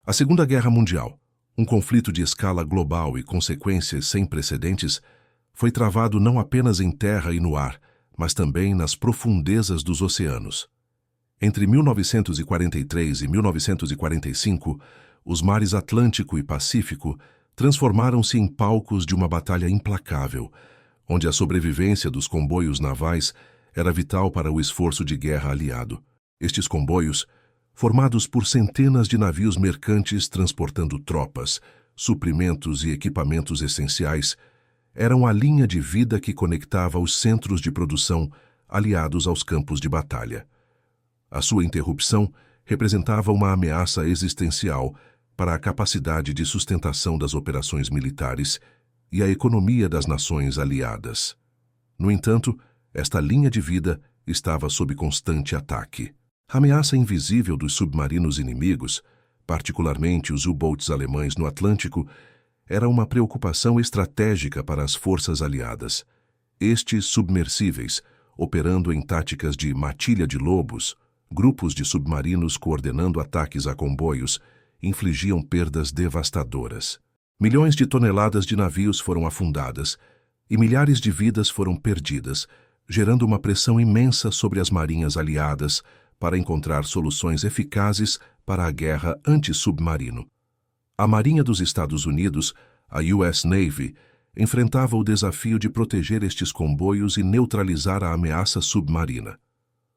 A Segunda Guerra Mundial, um conflito de escala global e consequências sem precedentes, foi travado não apenas em terra e no ar, mas também nas profundezas dos oceanos. Entre 1943 e 1945, os mares Atlântico e Pacífico transformaram-se em palcos de uma batalha implacável, onde a sobrevivência dos comboios navais era vital para o esforço de guerra aliado. Estes comboios, formados por centenas de navios mercantes transportando tropas, suprimentos e equipamentos essenciais, eram a linha de vida que conectava os centros de produção aliados aos campos de batalha. A sua interrupção representava uma ameaça existencial para a capacidade de sustentação das operações militares e a economia das nações aliadas. No entanto, esta linha de vida estava sob constante ataque. A ameaça invisível dos submarinos inimigos, particularmente os U-boats alemães no Atlântico, era uma preocupação estratégica para as forças aliadas. Estes submersíveis, operando em táticas de matilha de lobos, grupos de submarinos coordenando ataques a comboios, infligiam perdas devastadoras. Milhões de toneladas de navios foram afundadas e milhares de vidas foram perdidas, gerando uma pressão imensa sobre as marinhas aliadas para encontrar soluções eficazes para a guerra anti-submarino. A Marinha dos Estados Unidos, a US Navy, enfrentava o desafio de proteger estes comboios e neutralizar a ameaça submarina.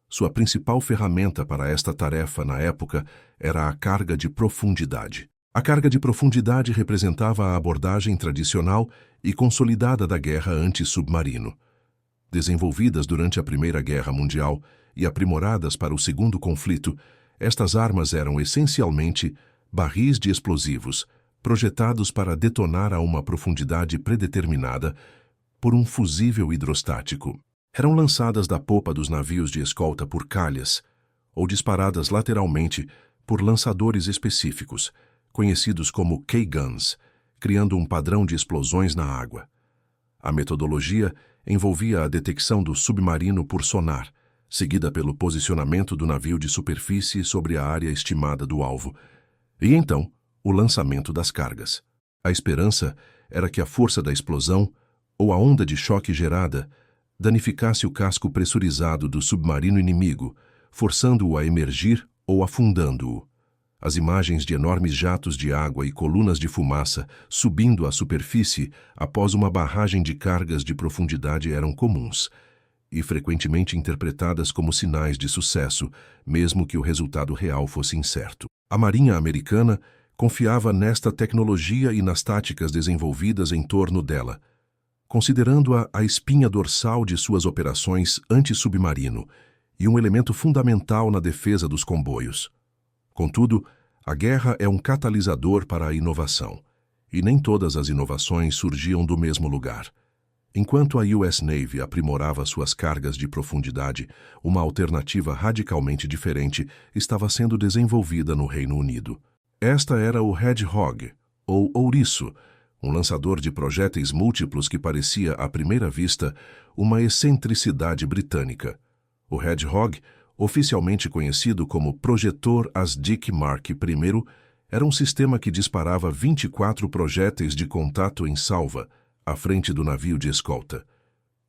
Sua principal ferramenta para esta tarefa na época era a carga de profundidade. A carga de profundidade representava a abordagem tradicional e consolidada da guerra anti-submarino. Desenvolvidas durante a Primeira Guerra Mundial e aprimoradas para o segundo conflito, estas armas eram essencialmente barris de explosivos, projetados para detonar a uma profundidade predeterminada por um fusível hidrostático. Eram lançadas da popa dos navios de escolta por calhas, ou disparadas lateralmente por lançadores específicos, conhecidos como K-guns, criando um padrão de explosões na água. A metodologia envolvia a detecção do submarino por sonar, seguida pelo posicionamento do navio de superfície sobre a área estimada do alvo, e então o lançamento das cargas. A esperança era que a força da explosão, ou a onda de choque gerada, danificasse o casco pressurizado do submarino inimigo, forçando-o a emergir ou afundando-o. As imagens de enormes jatos de água e colunas de fumaça subindo à superfície após uma barragem de cargas de profundidade eram comuns e frequentemente interpretadas como sinais de sucesso, mesmo que o resultado real fosse incerto. A Marinha Americana confiava nesta tecnologia e nas táticas desenvolvidas em torno dela, considerando-a a espinha dorsal de suas operações anti-submarino e um elemento fundamental na defesa dos comboios. Contudo, a guerra é um catalisador para a inovação, e nem todas as inovações surgiam do mesmo lugar. Enquanto a US Navy aprimorava suas cargas de profundidade, uma alternativa radicalmente diferente estava sendo desenvolvida no Reino Unido. Esta era o Hedgehog, ou ouriço, um lançador de projéteis múltiplos que parecia, à primeira vista, uma excentricidade britânica. O Hedgehog, oficialmente conhecido como Projetor ASDIC Mark I, era um sistema que disparava 24 projéteis de contato em salva, à frente do navio de escolta.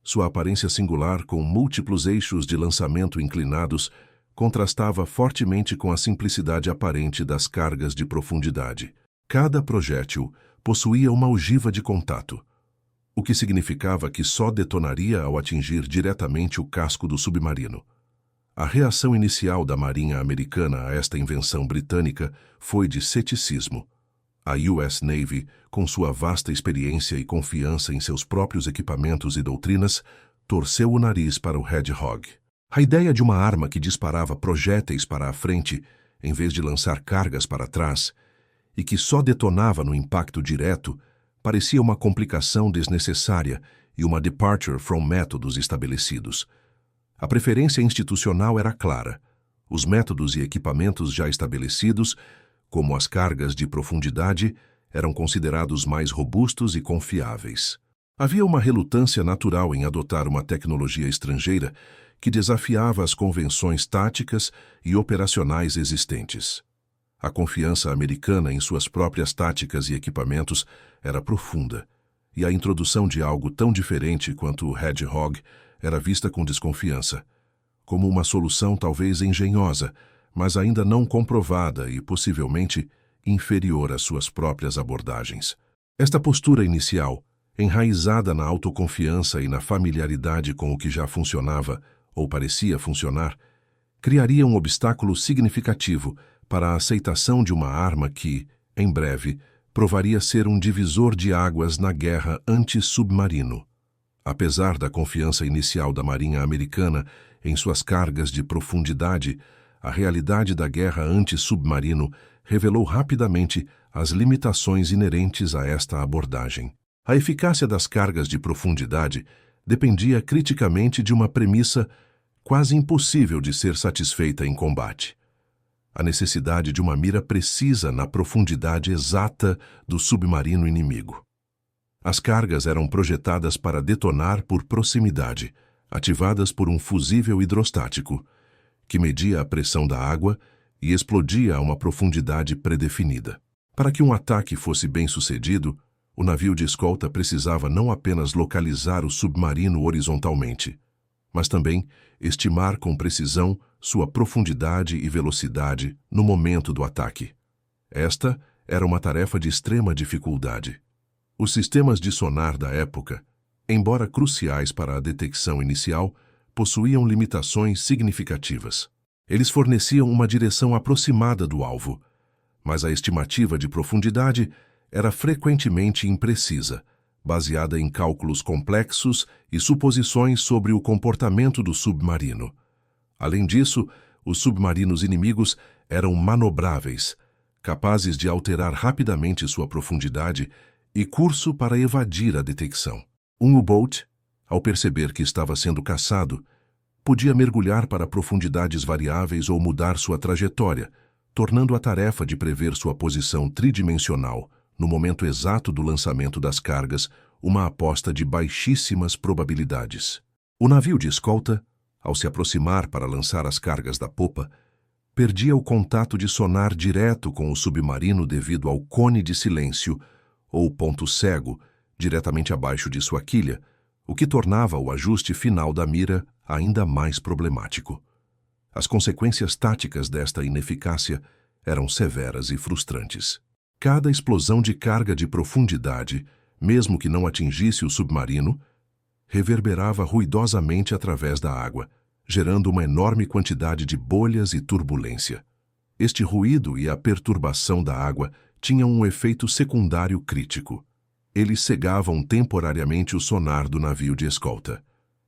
Sua aparência singular, com múltiplos eixos de lançamento inclinados, contrastava fortemente com a simplicidade aparente das cargas de profundidade. Cada projétil possuía uma ogiva de contato, o que significava que só detonaria ao atingir diretamente o casco do submarino. A reação inicial da Marinha Americana a esta invenção britânica foi de ceticismo. A US Navy, com sua vasta experiência e confiança em seus próprios equipamentos e doutrinas, torceu o nariz para o Hedgehog. A ideia de uma arma que disparava projéteis para a frente, em vez de lançar cargas para trás, e que só detonava no impacto direto, parecia uma complicação desnecessária e uma departure from métodos estabelecidos. A preferência institucional era clara. Os métodos e equipamentos já estabelecidos, como as cargas de profundidade, eram considerados mais robustos e confiáveis. Havia uma relutância natural em adotar uma tecnologia estrangeira que desafiava as convenções táticas e operacionais existentes. A confiança americana em suas próprias táticas e equipamentos era profunda, e a introdução de algo tão diferente quanto o Hedgehog era vista com desconfiança, como uma solução talvez engenhosa, mas ainda não comprovada e possivelmente inferior às suas próprias abordagens. Esta postura inicial, enraizada na autoconfiança e na familiaridade com o que já funcionava ou parecia funcionar, criaria um obstáculo significativo para a aceitação de uma arma que, em breve, provaria ser um divisor de águas na guerra anti-submarino. Apesar da confiança inicial da Marinha Americana em suas cargas de profundidade, a realidade da guerra anti-submarino revelou rapidamente as limitações inerentes a esta abordagem. A eficácia das cargas de profundidade dependia criticamente de uma premissa quase impossível de ser satisfeita em combate: a necessidade de uma mira precisa na profundidade exata do submarino inimigo. As cargas eram projetadas para detonar por proximidade, ativadas por um fusível hidrostático, que media a pressão da água e explodia a uma profundidade predefinida. Para que um ataque fosse bem-sucedido, o navio de escolta precisava não apenas localizar o submarino horizontalmente, mas também estimar com precisão sua profundidade e velocidade no momento do ataque. Esta era uma tarefa de extrema dificuldade. Os sistemas de sonar da época, embora cruciais para a detecção inicial, possuíam limitações significativas. Eles forneciam uma direção aproximada do alvo, mas a estimativa de profundidade era frequentemente imprecisa, baseada em cálculos complexos e suposições sobre o comportamento do submarino. Além disso, os submarinos inimigos eram manobráveis, capazes de alterar rapidamente sua profundidade e curso para evadir a detecção. Um U-boat, ao perceber que estava sendo caçado, podia mergulhar para profundidades variáveis ou mudar sua trajetória, tornando a tarefa de prever sua posição tridimensional no momento exato do lançamento das cargas uma aposta de baixíssimas probabilidades. O navio de escolta, ao se aproximar para lançar as cargas da popa, perdia o contato de sonar direto com o submarino devido ao cone de silêncio, ou ponto cego, diretamente abaixo de sua quilha, o que tornava o ajuste final da mira ainda mais problemático. As consequências táticas desta ineficácia eram severas e frustrantes. Cada explosão de carga de profundidade, mesmo que não atingisse o submarino, reverberava ruidosamente através da água, gerando uma enorme quantidade de bolhas e turbulência. Este ruído e a perturbação da água tinham um efeito secundário crítico. Eles cegavam temporariamente o sonar do navio de escolta.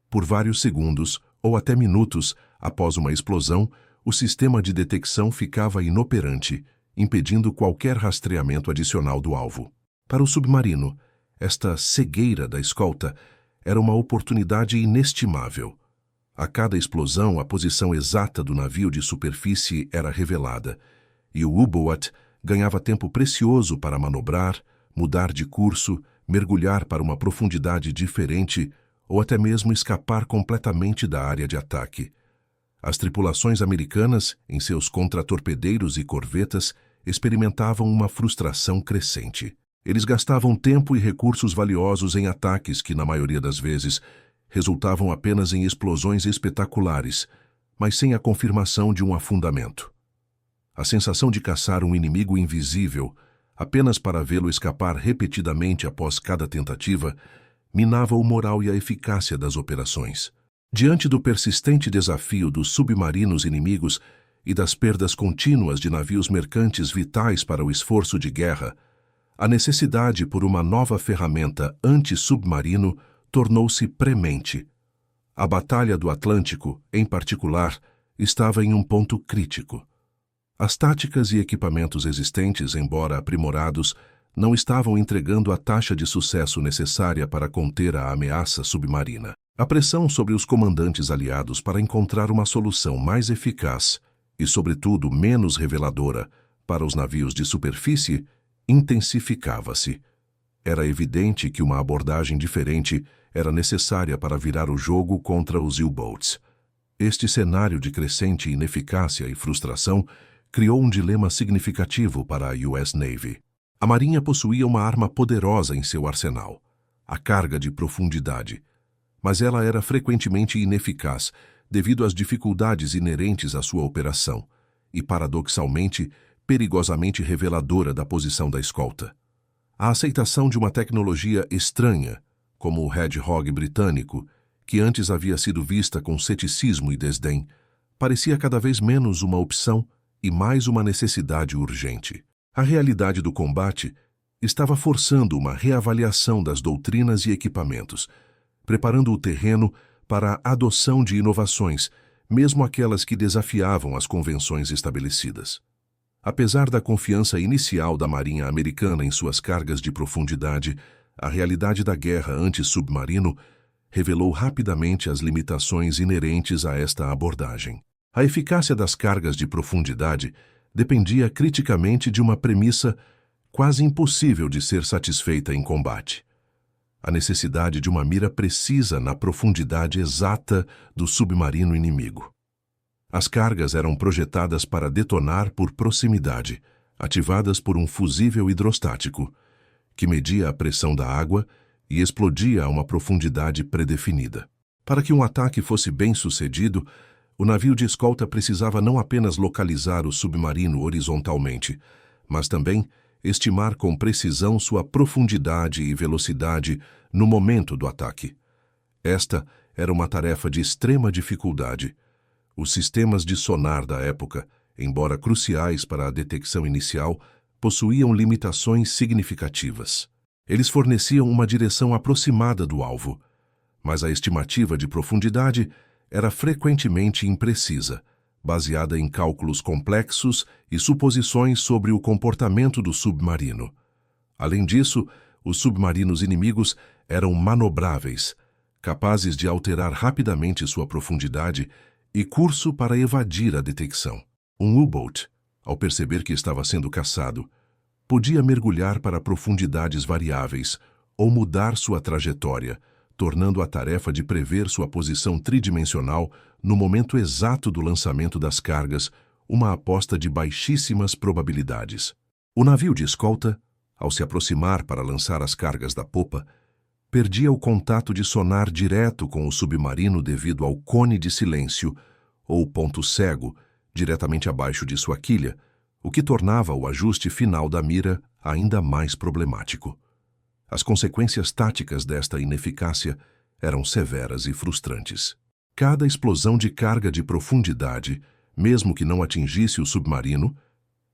Por vários segundos, ou até minutos, após uma explosão, o sistema de detecção ficava inoperante, impedindo qualquer rastreamento adicional do alvo. Para o submarino, esta cegueira da escolta era uma oportunidade inestimável. A cada explosão, a posição exata do navio de superfície era revelada, e o U-boat ganhava tempo precioso para manobrar, mudar de curso, mergulhar para uma profundidade diferente ou até mesmo escapar completamente da área de ataque. As tripulações americanas, em seus contratorpedeiros e corvetas, experimentavam uma frustração crescente. Eles gastavam tempo e recursos valiosos em ataques que, na maioria das vezes, resultavam apenas em explosões espetaculares, mas sem a confirmação de um afundamento. A sensação de caçar um inimigo invisível, apenas para vê-lo escapar repetidamente após cada tentativa, minava o moral e a eficácia das operações. Diante do persistente desafio dos submarinos inimigos e das perdas contínuas de navios mercantes vitais para o esforço de guerra, a necessidade por uma nova ferramenta anti-submarino tornou-se premente. A Batalha do Atlântico, em particular, estava em um ponto crítico. As táticas e equipamentos existentes, embora aprimorados, não estavam entregando a taxa de sucesso necessária para conter a ameaça submarina. A pressão sobre os comandantes aliados para encontrar uma solução mais eficaz e, sobretudo, menos reveladora para os navios de superfície intensificava-se. Era evidente que uma abordagem diferente era necessária para virar o jogo contra os U-boats. Este cenário de crescente ineficácia e frustração criou um dilema significativo para a US Navy. A Marinha possuía uma arma poderosa em seu arsenal, a carga de profundidade, mas ela era frequentemente ineficaz devido às dificuldades inerentes à sua operação e, paradoxalmente, perigosamente reveladora da posição da escolta. A aceitação de uma tecnologia estranha, como o Hedgehog britânico, que antes havia sido vista com ceticismo e desdém, parecia cada vez menos uma opção e mais uma necessidade urgente. A realidade do combate estava forçando uma reavaliação das doutrinas e equipamentos, preparando o terreno para a adoção de inovações, mesmo aquelas que desafiavam as convenções estabelecidas. Apesar da confiança inicial da Marinha Americana em suas cargas de profundidade, a realidade da guerra anti-submarino revelou rapidamente as limitações inerentes a esta abordagem. A eficácia das cargas de profundidade dependia criticamente de uma premissa quase impossível de ser satisfeita em combate: a necessidade de uma mira precisa na profundidade exata do submarino inimigo. As cargas eram projetadas para detonar por proximidade, ativadas por um fusível hidrostático, que media a pressão da água e explodia a uma profundidade predefinida. Para que um ataque fosse bem-sucedido, o navio de escolta precisava não apenas localizar o submarino horizontalmente, mas também estimar com precisão sua profundidade e velocidade no momento do ataque. Esta era uma tarefa de extrema dificuldade. Os sistemas de sonar da época, embora cruciais para a detecção inicial, possuíam limitações significativas. Eles forneciam uma direção aproximada do alvo, mas a estimativa de profundidade era frequentemente imprecisa, baseada em cálculos complexos e suposições sobre o comportamento do submarino. Além disso, os submarinos inimigos eram manobráveis, capazes de alterar rapidamente sua profundidade e curso para evadir a detecção. Um U-boat, ao perceber que estava sendo caçado, podia mergulhar para profundidades variáveis ou mudar sua trajetória, tornando a tarefa de prever sua posição tridimensional no momento exato do lançamento das cargas uma aposta de baixíssimas probabilidades. O navio de escolta, ao se aproximar para lançar as cargas da popa, perdia o contato de sonar direto com o submarino devido ao cone de silêncio, ou ponto cego, diretamente abaixo de sua quilha, o que tornava o ajuste final da mira ainda mais problemático. As consequências táticas desta ineficácia eram severas e frustrantes. Cada explosão de carga de profundidade, mesmo que não atingisse o submarino,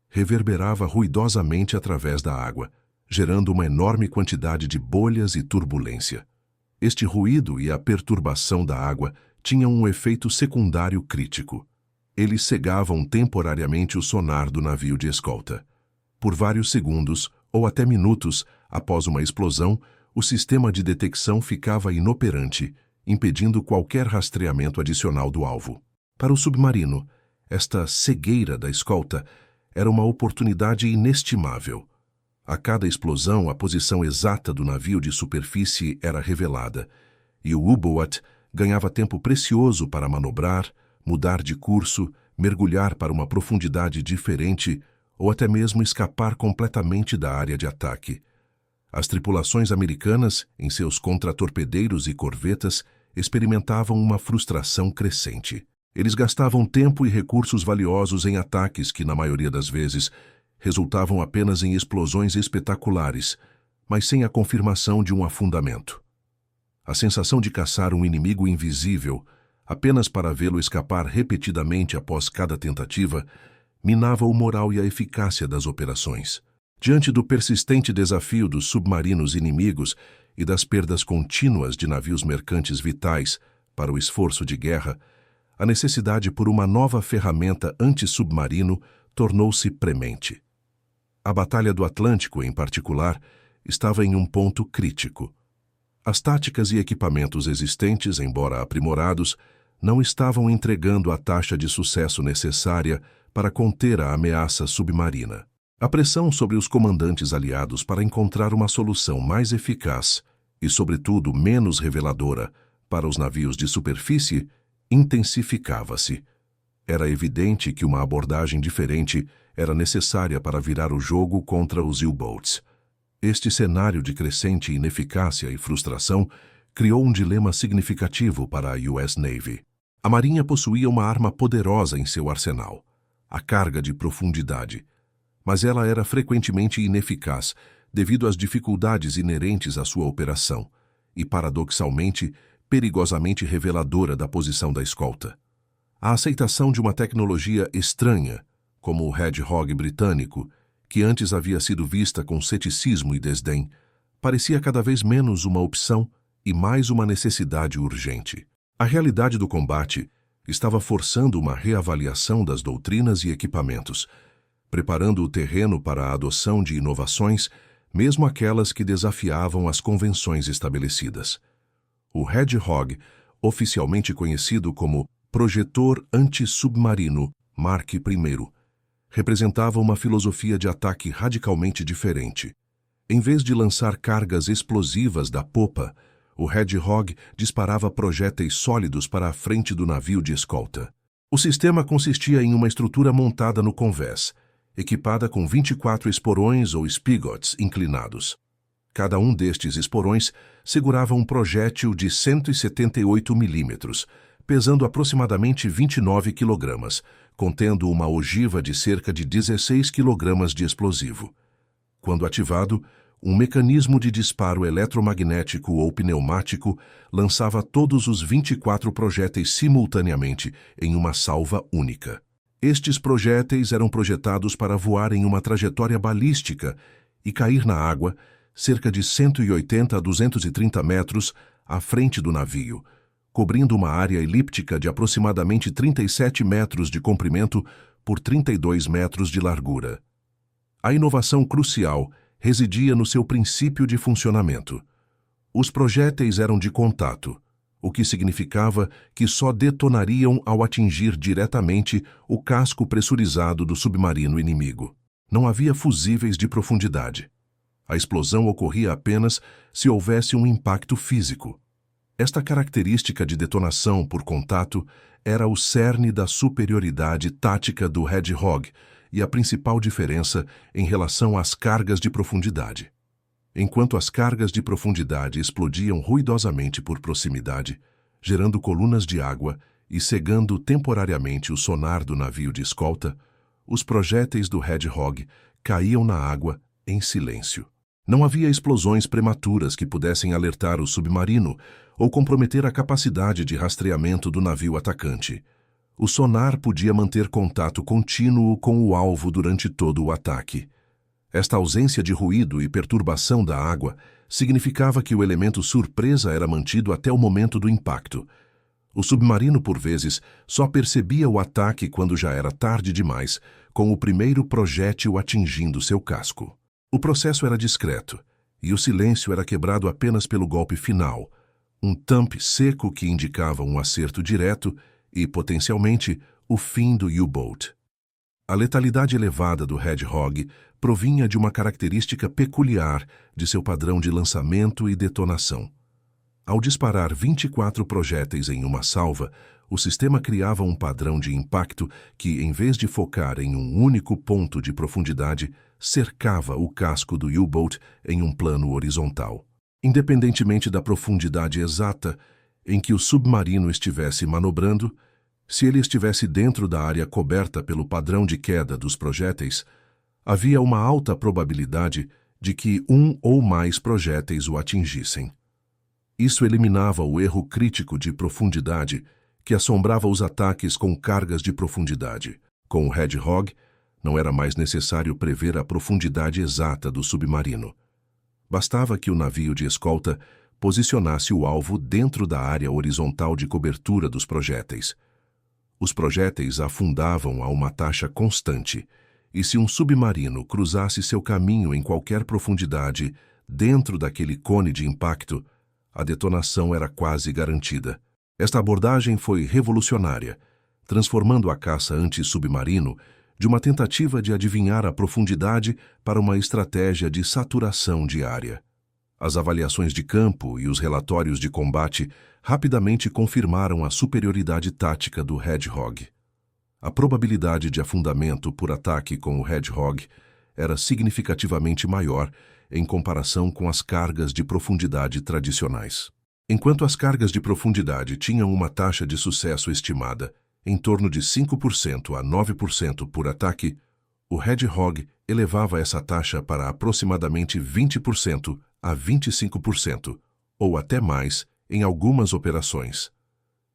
reverberava ruidosamente através da água, gerando uma enorme quantidade de bolhas e turbulência. Este ruído e a perturbação da água tinham um efeito secundário crítico. Eles cegavam temporariamente o sonar do navio de escolta. Por vários segundos, ou até minutos, após uma explosão, o sistema de detecção ficava inoperante, impedindo qualquer rastreamento adicional do alvo. Para o submarino, esta cegueira da escolta era uma oportunidade inestimável. A cada explosão, a posição exata do navio de superfície era revelada, e o U-boat ganhava tempo precioso para manobrar, mudar de curso, mergulhar para uma profundidade diferente ou até mesmo escapar completamente da área de ataque. As tripulações americanas, em seus contratorpedeiros e corvetas, experimentavam uma frustração crescente. Eles gastavam tempo e recursos valiosos em ataques que, na maioria das vezes, resultavam apenas em explosões espetaculares, mas sem a confirmação de um afundamento. A sensação de caçar um inimigo invisível, apenas para vê-lo escapar repetidamente após cada tentativa, minava o moral e a eficácia das operações. Diante do persistente desafio dos submarinos inimigos e das perdas contínuas de navios mercantes vitais para o esforço de guerra, a necessidade por uma nova ferramenta anti-submarino tornou-se premente. A Batalha do Atlântico, em particular, estava em um ponto crítico. As táticas e equipamentos existentes, embora aprimorados, não estavam entregando a taxa de sucesso necessária para conter a ameaça submarina. A pressão sobre os comandantes aliados para encontrar uma solução mais eficaz e, sobretudo, menos reveladora para os navios de superfície intensificava-se. Era evidente que uma abordagem diferente era necessária para virar o jogo contra os U-Boats. Este cenário de crescente ineficácia e frustração criou um dilema significativo para a US Navy. A Marinha possuía uma arma poderosa em seu arsenal, a carga de profundidade, mas ela era frequentemente ineficaz devido às dificuldades inerentes à sua operação e, paradoxalmente, perigosamente reveladora da posição da escolta. A aceitação de uma tecnologia estranha, como o Red Hog britânico, que antes havia sido vista com ceticismo e desdém, parecia cada vez menos uma opção e mais uma necessidade urgente. A realidade do combate estava forçando uma reavaliação das doutrinas e equipamentos, preparando o terreno para a adoção de inovações, mesmo aquelas que desafiavam as convenções estabelecidas. O Red Hog, oficialmente conhecido como Projetor Anti-Submarino Mark I, representava uma filosofia de ataque radicalmente diferente. Em vez de lançar cargas explosivas da popa, o Red Hog disparava projéteis sólidos para a frente do navio de escolta. O sistema consistia em uma estrutura montada no convés, equipada com 24 esporões ou spigots inclinados. Cada um destes esporões segurava um projétil de 178 milímetros, pesando aproximadamente 29 quilogramas, contendo uma ogiva de cerca de 16 quilogramas de explosivo. Quando ativado, um mecanismo de disparo eletromagnético ou pneumático lançava todos os 24 projéteis simultaneamente em uma salva única. Estes projéteis eram projetados para voar em uma trajetória balística e cair na água, cerca de 180 a 230 metros à frente do navio, cobrindo uma área elíptica de aproximadamente 37 metros de comprimento por 32 metros de largura. A inovação crucial residia no seu princípio de funcionamento. Os projéteis eram de contato, o que significava que só detonariam ao atingir diretamente o casco pressurizado do submarino inimigo. Não havia fusíveis de profundidade. A explosão ocorria apenas se houvesse um impacto físico. Esta característica de detonação por contato era o cerne da superioridade tática do Red Hog e a principal diferença em relação às cargas de profundidade. Enquanto as cargas de profundidade explodiam ruidosamente por proximidade, gerando colunas de água e cegando temporariamente o sonar do navio de escolta, os projéteis do Red Hog caíam na água em silêncio. Não havia explosões prematuras que pudessem alertar o submarino ou comprometer a capacidade de rastreamento do navio atacante. O sonar podia manter contato contínuo com o alvo durante todo o ataque. Esta ausência de ruído e perturbação da água significava que o elemento surpresa era mantido até o momento do impacto. O submarino, por vezes, só percebia o ataque quando já era tarde demais, com o primeiro projétil atingindo seu casco. O processo era discreto, e o silêncio era quebrado apenas pelo golpe final, um thump seco que indicava um acerto direto e, potencialmente, o fim do U-Boat. A letalidade elevada do Red Hog provinha de uma característica peculiar de seu padrão de lançamento e detonação. Ao disparar 24 projéteis em uma salva, o sistema criava um padrão de impacto que, em vez de focar em um único ponto de profundidade, cercava o casco do U-Boat em um plano horizontal. Independentemente da profundidade exata em que o submarino estivesse manobrando, se ele estivesse dentro da área coberta pelo padrão de queda dos projéteis, havia uma alta probabilidade de que um ou mais projéteis o atingissem. Isso eliminava o erro crítico de profundidade que assombrava os ataques com cargas de profundidade. Com o Red Hog, não era mais necessário prever a profundidade exata do submarino. Bastava que o navio de escolta posicionasse o alvo dentro da área horizontal de cobertura dos projéteis. Os projéteis afundavam a uma taxa constante, e se um submarino cruzasse seu caminho em qualquer profundidade dentro daquele cone de impacto, a detonação era quase garantida. Esta abordagem foi revolucionária, transformando a caça anti-submarino de uma tentativa de adivinhar a profundidade para uma estratégia de saturação diária. As avaliações de campo e os relatórios de combate rapidamente confirmaram a superioridade tática do Red Hog. A probabilidade de afundamento por ataque com o Red Hawk era significativamente maior em comparação com as cargas de profundidade tradicionais. Enquanto as cargas de profundidade tinham uma taxa de sucesso estimada em torno de 5% a 9% por ataque, o Red Hawk elevava essa taxa para aproximadamente 20% a 25%, ou até mais em algumas operações.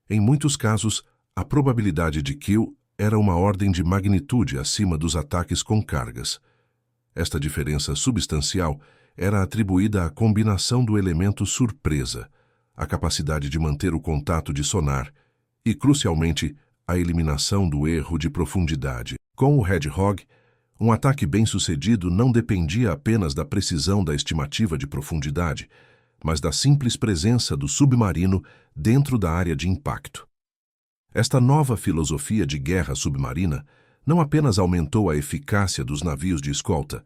Em muitos casos, a probabilidade de kill era uma ordem de magnitude acima dos ataques com cargas. Esta diferença substancial era atribuída à combinação do elemento surpresa, a capacidade de manter o contato de sonar e, crucialmente, a eliminação do erro de profundidade. Com o Red Hawk, um ataque bem-sucedido não dependia apenas da precisão da estimativa de profundidade, mas da simples presença do submarino dentro da área de impacto. Esta nova filosofia de guerra submarina não apenas aumentou a eficácia dos navios de escolta,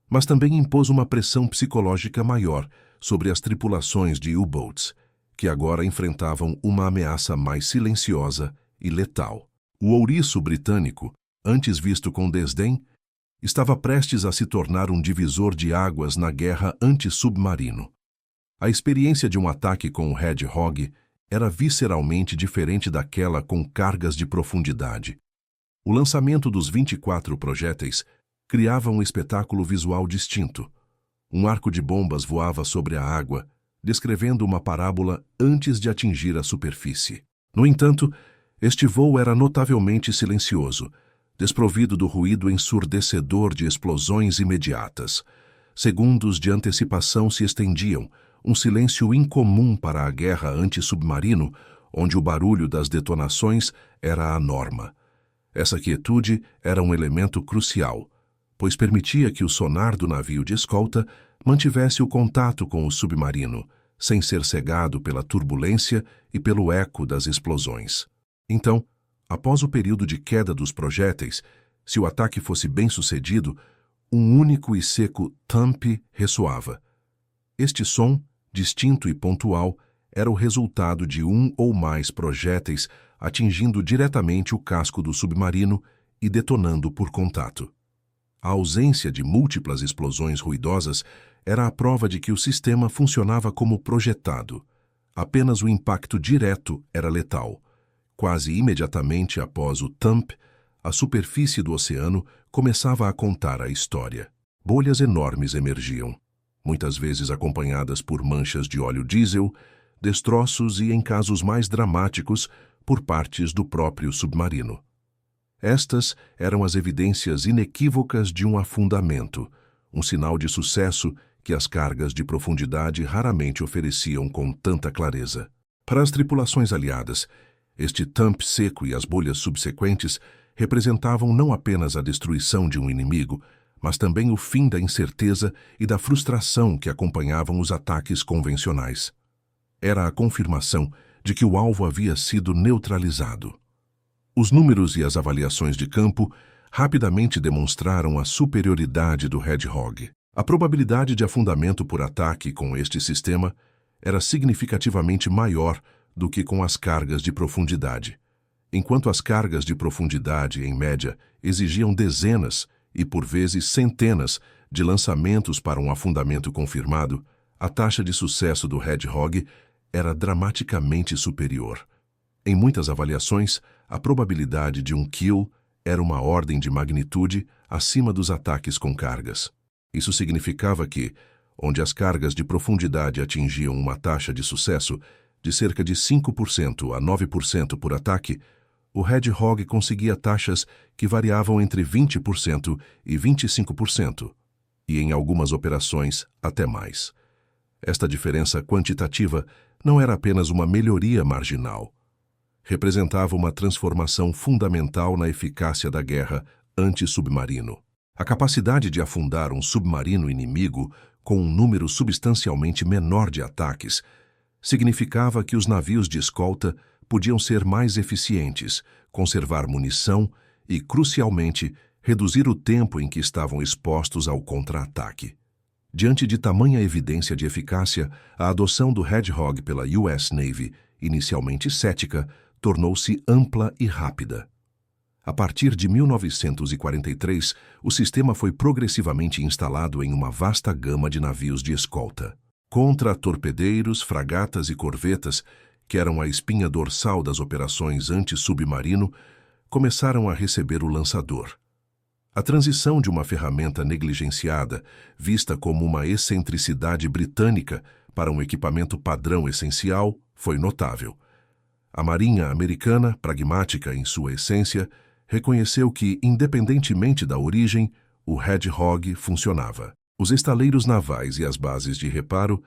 mas também impôs uma pressão psicológica maior sobre as tripulações de U-boats, que agora enfrentavam uma ameaça mais silenciosa e letal. O ouriço britânico, antes visto com desdém, estava prestes a se tornar um divisor de águas na guerra anti-submarino. A experiência de um ataque com o Red Hawk era visceralmente diferente daquela com cargas de profundidade. O lançamento dos 24 projéteis criava um espetáculo visual distinto. Um arco de bombas voava sobre a água, descrevendo uma parábola antes de atingir a superfície. No entanto, este voo era notavelmente silencioso, desprovido do ruído ensurdecedor de explosões imediatas. Segundos de antecipação se estendiam, um silêncio incomum para a guerra anti-submarino, onde o barulho das detonações era a norma. Essa quietude era um elemento crucial, pois permitia que o sonar do navio de escolta mantivesse o contato com o submarino, sem ser cegado pela turbulência e pelo eco das explosões. Então, após o período de queda dos projéteis, se o ataque fosse bem-sucedido, um único e seco thump ressoava. Este som, distinto e pontual, era o resultado de um ou mais projéteis atingindo diretamente o casco do submarino e detonando por contato. A ausência de múltiplas explosões ruidosas era a prova de que o sistema funcionava como projetado. Apenas o impacto direto era letal. Quase imediatamente após o thump, a superfície do oceano começava a contar a história. Bolhas enormes emergiam, muitas vezes acompanhadas por manchas de óleo diesel, destroços e, em casos mais dramáticos, por partes do próprio submarino. Estas eram as evidências inequívocas de um afundamento, um sinal de sucesso que as cargas de profundidade raramente ofereciam com tanta clareza. Para as tripulações aliadas, este thump seco e as bolhas subsequentes representavam não apenas a destruição de um inimigo, mas também o fim da incerteza e da frustração que acompanhavam os ataques convencionais. Era a confirmação de que o alvo havia sido neutralizado. Os números e as avaliações de campo rapidamente demonstraram a superioridade do Red Hawk. A probabilidade de afundamento por ataque com este sistema era significativamente maior do que com as cargas de profundidade. Enquanto as cargas de profundidade, em média, exigiam dezenas e, por vezes, centenas de lançamentos para um afundamento confirmado, a taxa de sucesso do Red Hawk era dramaticamente superior. Em muitas avaliações, a probabilidade de um kill era uma ordem de magnitude acima dos ataques com cargas. Isso significava que, onde as cargas de profundidade atingiam uma taxa de sucesso de cerca de 5% a 9% por ataque, o Red Hawk conseguia taxas que variavam entre 20% e 25%, e em algumas operações até mais. Esta diferença quantitativa não era apenas uma melhoria marginal. Representava uma transformação fundamental na eficácia da guerra anti-submarino. A capacidade de afundar um submarino inimigo com um número substancialmente menor de ataques significava que os navios de escolta podiam ser mais eficientes, conservar munição e, crucialmente, reduzir o tempo em que estavam expostos ao contra-ataque. Diante de tamanha evidência de eficácia, a adoção do Red Hawk pela US Navy, inicialmente cética, tornou-se ampla e rápida. A partir de 1943, o sistema foi progressivamente instalado em uma vasta gama de navios de escolta. Contra-torpedeiros, fragatas e corvetas, que eram a espinha dorsal das operações anti-submarino, começaram a receber o lançador. A transição de uma ferramenta negligenciada, vista como uma excentricidade britânica, para um equipamento padrão essencial, foi notável. A Marinha americana, pragmática em sua essência, reconheceu que, independentemente da origem, o Red Hawk funcionava. Os estaleiros navais e as bases de reparo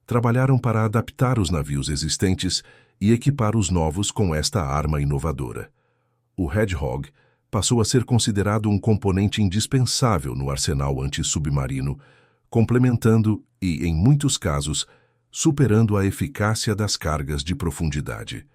trabalharam para adaptar os navios existentes e equipar os novos com esta arma inovadora. O Red Hawk passou a ser considerado um componente indispensável no arsenal anti-submarino, complementando e, em muitos casos, superando a eficácia das cargas de profundidade.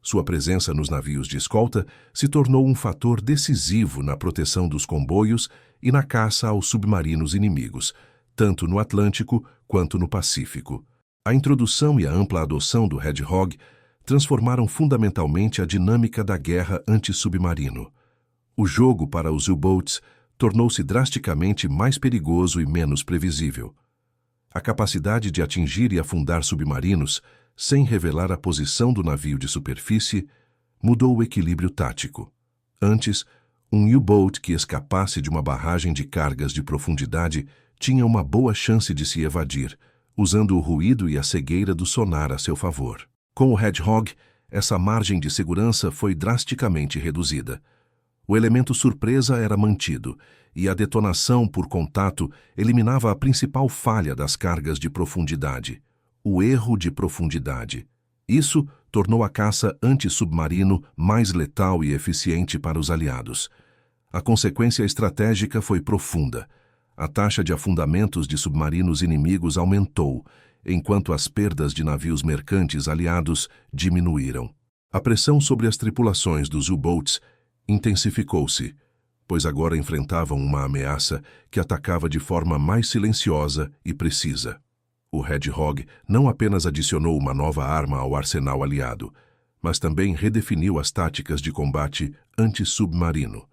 Sua presença nos navios de escolta se tornou um fator decisivo na proteção dos comboios e na caça aos submarinos inimigos, tanto no Atlântico quanto no Pacífico. A introdução e a ampla adoção do Red Hawk transformaram fundamentalmente a dinâmica da guerra anti-submarino. O jogo para os U-Boats tornou-se drasticamente mais perigoso e menos previsível. A capacidade de atingir e afundar submarinos, sem revelar a posição do navio de superfície, mudou o equilíbrio tático. Antes, um U-Boat que escapasse de uma barragem de cargas de profundidade tinha uma boa chance de se evadir, usando o ruído e a cegueira do sonar a seu favor. Com o Red Hawk, essa margem de segurança foi drasticamente reduzida. O elemento surpresa era mantido, e a detonação por contato eliminava a principal falha das cargas de profundidade: o erro de profundidade. Isso tornou a caça anti-submarino mais letal e eficiente para os aliados. A consequência estratégica foi profunda. A taxa de afundamentos de submarinos inimigos aumentou, enquanto as perdas de navios mercantes aliados diminuíram. A pressão sobre as tripulações dos U-Boats intensificou-se, pois agora enfrentavam uma ameaça que atacava de forma mais silenciosa e precisa. O Red Hawk não apenas adicionou uma nova arma ao arsenal aliado, mas também redefiniu as táticas de combate anti-submarino,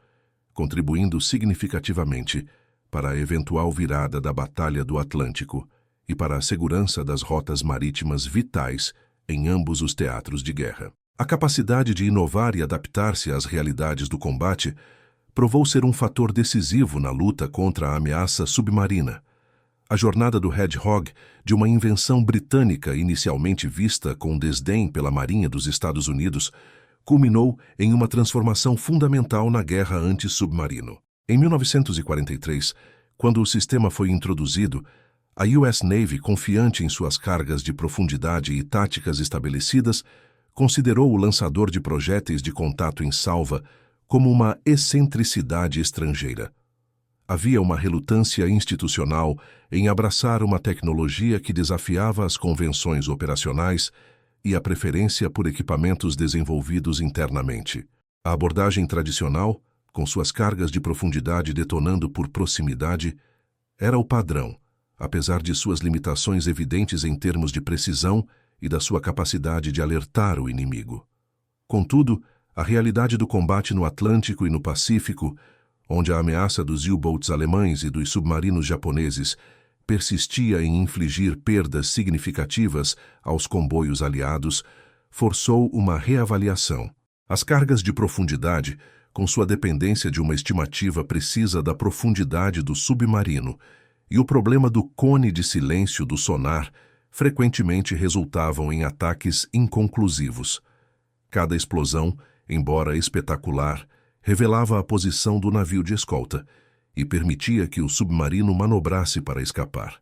contribuindo significativamente para a eventual virada da Batalha do Atlântico e para a segurança das rotas marítimas vitais em ambos os teatros de guerra. A capacidade de inovar e adaptar-se às realidades do combate provou ser um fator decisivo na luta contra a ameaça submarina. A jornada do Red Hawk, de uma invenção britânica inicialmente vista com desdém pela Marinha dos Estados Unidos, culminou em uma transformação fundamental na guerra anti-submarino. Em 1943, quando o sistema foi introduzido, a US Navy, confiante em suas cargas de profundidade e táticas estabelecidas, considerou o lançador de projéteis de contato em salva como uma excentricidade estrangeira. Havia uma relutância institucional em abraçar uma tecnologia que desafiava as convenções operacionais e a preferência por equipamentos desenvolvidos internamente. A abordagem tradicional, com suas cargas de profundidade detonando por proximidade, era o padrão, apesar de suas limitações evidentes em termos de precisão e da sua capacidade de alertar o inimigo. Contudo, a realidade do combate no Atlântico e no Pacífico, onde a ameaça dos U-Boats alemães e dos submarinos japoneses persistia em infligir perdas significativas aos comboios aliados, forçou uma reavaliação. As cargas de profundidade, com sua dependência de uma estimativa precisa da profundidade do submarino, e o problema do cone de silêncio do sonar, frequentemente resultavam em ataques inconclusivos. Cada explosão, embora espetacular, revelava a posição do navio de escolta e permitia que o submarino manobrasse para escapar.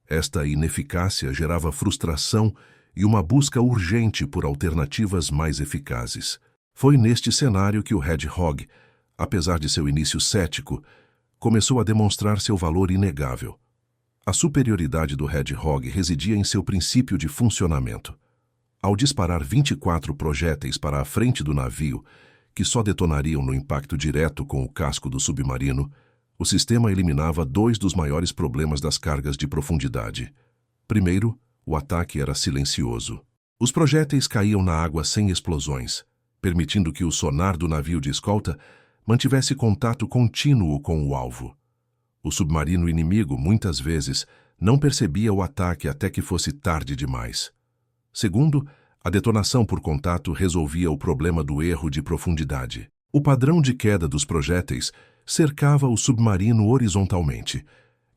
Esta ineficácia gerava frustração e uma busca urgente por alternativas mais eficazes. Foi neste cenário que o Red Hawk, apesar de seu início cético, começou a demonstrar seu valor inegável. A superioridade do Red Hawk residia em seu princípio de funcionamento. Ao disparar 24 projéteis para a frente do navio, que só detonariam no impacto direto com o casco do submarino, o sistema eliminava dois dos maiores problemas das cargas de profundidade. Primeiro, o ataque era silencioso. Os projéteis caíam na água sem explosões, permitindo que o sonar do navio de escolta mantivesse contato contínuo com o alvo. O submarino inimigo, muitas vezes, não percebia o ataque até que fosse tarde demais. Segundo, a detonação por contato resolvia o problema do erro de profundidade. O padrão de queda dos projéteis cercava o submarino horizontalmente,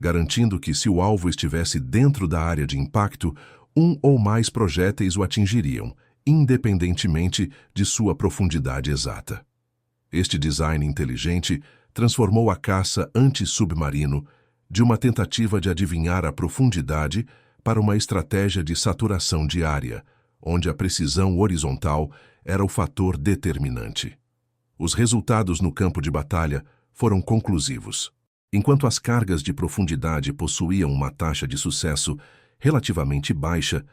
garantindo que, se o alvo estivesse dentro da área de impacto, um ou mais projéteis o atingiriam, independentemente de sua profundidade exata. Este design inteligente transformou a caça anti-submarino de uma tentativa de adivinhar a profundidade para uma estratégia de saturação de área, onde a precisão horizontal era o fator determinante. Os resultados no campo de batalha foram conclusivos. Enquanto as cargas de profundidade possuíam uma taxa de sucesso relativamente baixa,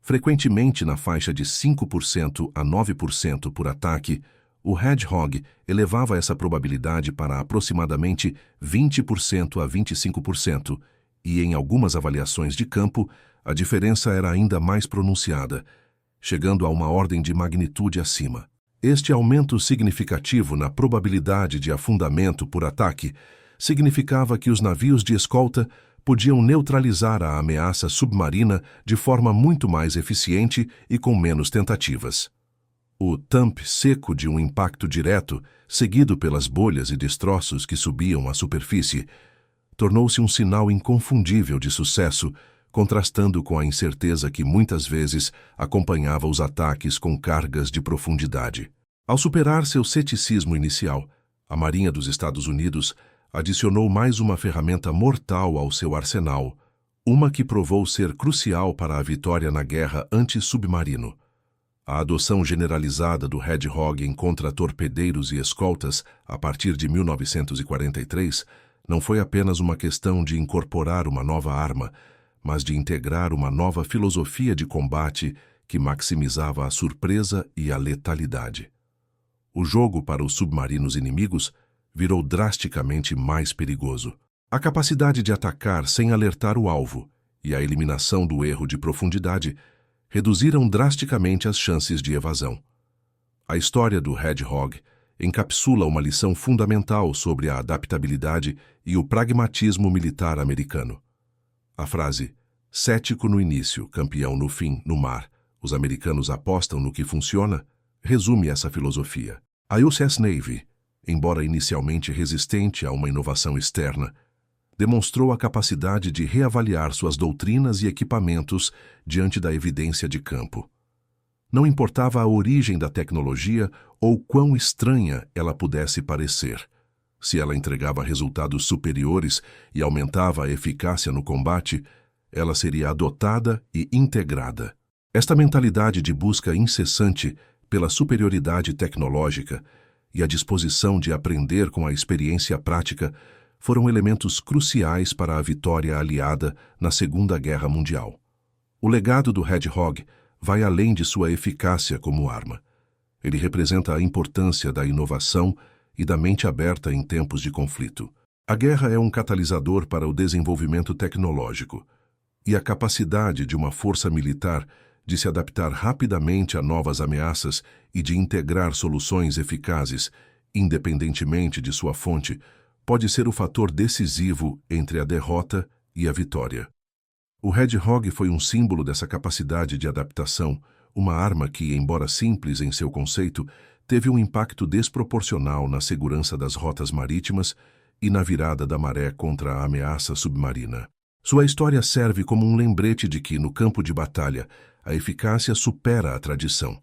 frequentemente na faixa de 5% a 9% por ataque, o Hedgehog elevava essa probabilidade para aproximadamente 20% a 25%, e em algumas avaliações de campo, a diferença era ainda mais pronunciada, chegando a uma ordem de magnitude acima. Este aumento significativo na probabilidade de afundamento por ataque significava que os navios de escolta podiam neutralizar a ameaça submarina de forma muito mais eficiente e com menos tentativas. O thump seco de um impacto direto, seguido pelas bolhas e destroços que subiam à superfície, tornou-se um sinal inconfundível de sucesso, contrastando com a incerteza que muitas vezes acompanhava os ataques com cargas de profundidade. Ao superar seu ceticismo inicial, a Marinha dos Estados Unidos adicionou mais uma ferramenta mortal ao seu arsenal, uma que provou ser crucial para a vitória na guerra anti-submarino. A adoção generalizada do Hedgehog em contra-torpedeiros e escoltas a partir de 1943 não foi apenas uma questão de incorporar uma nova arma, mas de integrar uma nova filosofia de combate que maximizava a surpresa e a letalidade. O jogo para os submarinos inimigos virou drasticamente mais perigoso. A capacidade de atacar sem alertar o alvo e a eliminação do erro de profundidade reduziram drasticamente as chances de evasão. A história do Hedgehog encapsula uma lição fundamental sobre a adaptabilidade e o pragmatismo militar americano. A frase "cético no início, campeão no fim, no mar, os americanos apostam no que funciona", resume essa filosofia. A USS Navy, embora inicialmente resistente a uma inovação externa, demonstrou a capacidade de reavaliar suas doutrinas e equipamentos diante da evidência de campo. Não importava a origem da tecnologia ou quão estranha ela pudesse parecer. Se ela entregava resultados superiores e aumentava a eficácia no combate, ela seria adotada e integrada. Esta mentalidade de busca incessante pela superioridade tecnológica e a disposição de aprender com a experiência prática foram elementos cruciais para a vitória aliada na Segunda Guerra Mundial. O legado do Hedgehog vai além de sua eficácia como arma. Ele representa a importância da inovação e da mente aberta em tempos de conflito. A guerra é um catalisador para o desenvolvimento tecnológico, e a capacidade de uma força militar de se adaptar rapidamente a novas ameaças e de integrar soluções eficazes, independentemente de sua fonte, pode ser o fator decisivo entre a derrota e a vitória. O Hedgehog foi um símbolo dessa capacidade de adaptação, uma arma que, embora simples em seu conceito, teve um impacto desproporcional na segurança das rotas marítimas e na virada da maré contra a ameaça submarina. Sua história serve como um lembrete de que, no campo de batalha, a eficácia supera a tradição,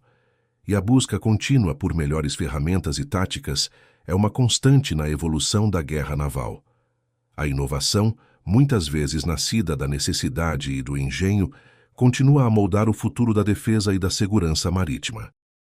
e a busca contínua por melhores ferramentas e táticas é uma constante na evolução da guerra naval. A inovação, muitas vezes nascida da necessidade e do engenho, continua a moldar o futuro da defesa e da segurança marítima.